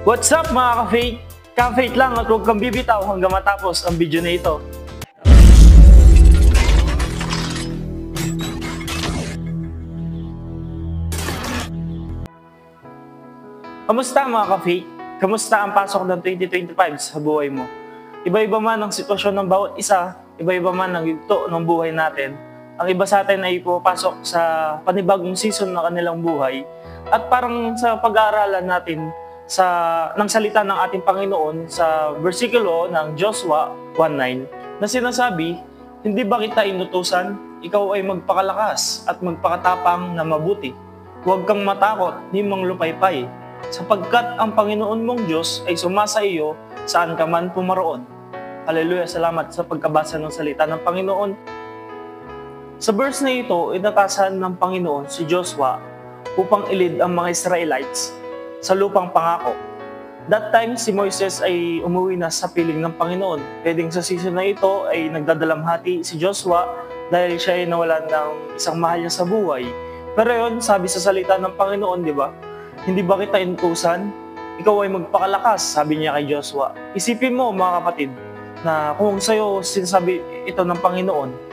What's up mga ka-faith? Ka-faith lang at huwag kang bibitaw hanggang matapos ang video na ito. Kamusta mga ka-faith? Kamusta ang pasok ng 2025 sa buhay mo? Iba-iba man ang sitwasyon ng bawat isa, iba-iba man ang yugto ng buhay natin. Ang iba sa atin ay pupasok sa panibagong season ng kanilang buhay at parang sa pag-aaralan natin ng salita ng ating Panginoon sa versikulo ng Joshua 1:9 na sinasabi, "Hindi ba kita inutusan? Ikaw ay magpakalakas at magpakatapang na mabuti. Huwag kang matakot ni manglupaypay, sapagkat ang Panginoon mong Diyos ay sumasa iyo saan ka man pumaroon." Hallelujah! Salamat sa pagkabasa ng salita ng Panginoon. Sa verse na ito, inatasan ng Panginoon si Joshua upang ilid ang mga Israelites sa lupang pangako. That time, si Moises ay umuwi na sa piling ng Panginoon. Pwedeng sa season na ito ay nagdadalamhati si Joshua dahil siya ay nawalan ng isang mahal niya sa buhay. Pero yun, sabi sa salita ng Panginoon, di ba? Hindi ba kita inutusan? Ikaw ay magpakalakas, sabi niya kay Joshua. Isipin mo mga kapatid, na kung sa'yo sinasabi ito ng Panginoon,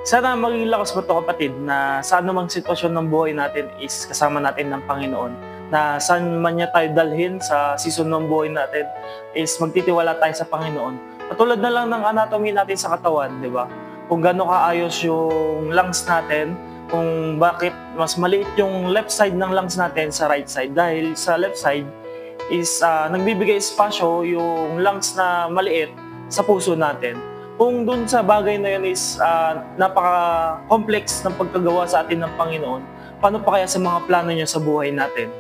sana maging lakas mo ito kapatid na sa anumang sitwasyon ng buhay natin is kasama natin ng Panginoon. Na saan man niya tayo dalhin sa season ng buhay natin is magtitiwala tayo sa Panginoon. Katulad na lang ng anatomy natin sa katawan, di ba? Kung gaano kaayos yung lungs natin, kung bakit mas maliit yung left side ng lungs natin sa right side. Dahil sa left side is nagbibigay espasyo yung lungs na maliit sa puso natin. Kung dun sa bagay na yun is napaka-complex ng pagkagawa sa atin ng Panginoon, paano pa kaya sa mga plano niya sa buhay natin?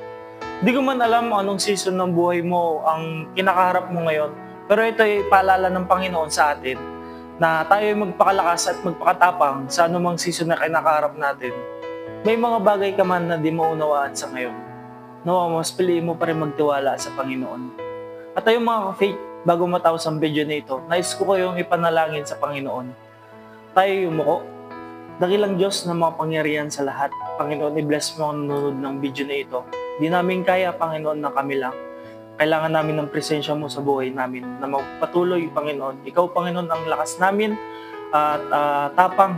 Di ko man alam anong season ng buhay mo ang kinakaharap mo ngayon, pero ito ay paalala ng Panginoon sa atin na tayo ay magpakalakas at magpakatapang sa anumang season na kinakaharap natin. May mga bagay ka man na di mo unawaan sa ngayon. Nawa, mas piliin mo pa rin magtiwala sa Panginoon. At tayong mga ka-faith, bago matapos ang video na ito, nais ko kayong ipanalangin sa Panginoon. Tayo yumuko. Dakilang Diyos na mga pangyarihan sa lahat. Panginoon, i-bless mo ang nanonood ng video na ito. Di namin kaya, Panginoon, na kami lang. Kailangan namin ng presensya mo sa buhay namin na magpatuloy, Panginoon. Ikaw, Panginoon, ang lakas namin at tapang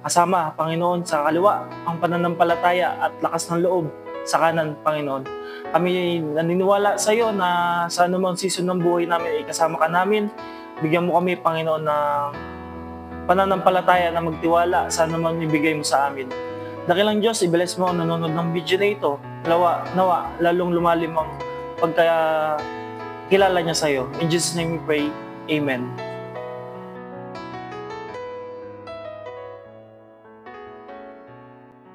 kasama, Panginoon, sa kaliwa, ang pananampalataya at lakas ng loob sa kanan, Panginoon. Kami naniniwala sa iyo na sa anumang season ng buhay namin, ikasama ka namin. Bigyan mo kami, Panginoon, ng pananampalataya na magtiwala sa anumang ibigay mo sa amin. Dakilang Diyos, i-bless mo ang nanonood ng video na ito. Nawa, lalong lumalim ang pagkakilala niya sa iyo. In Jesus' name we pray. Amen.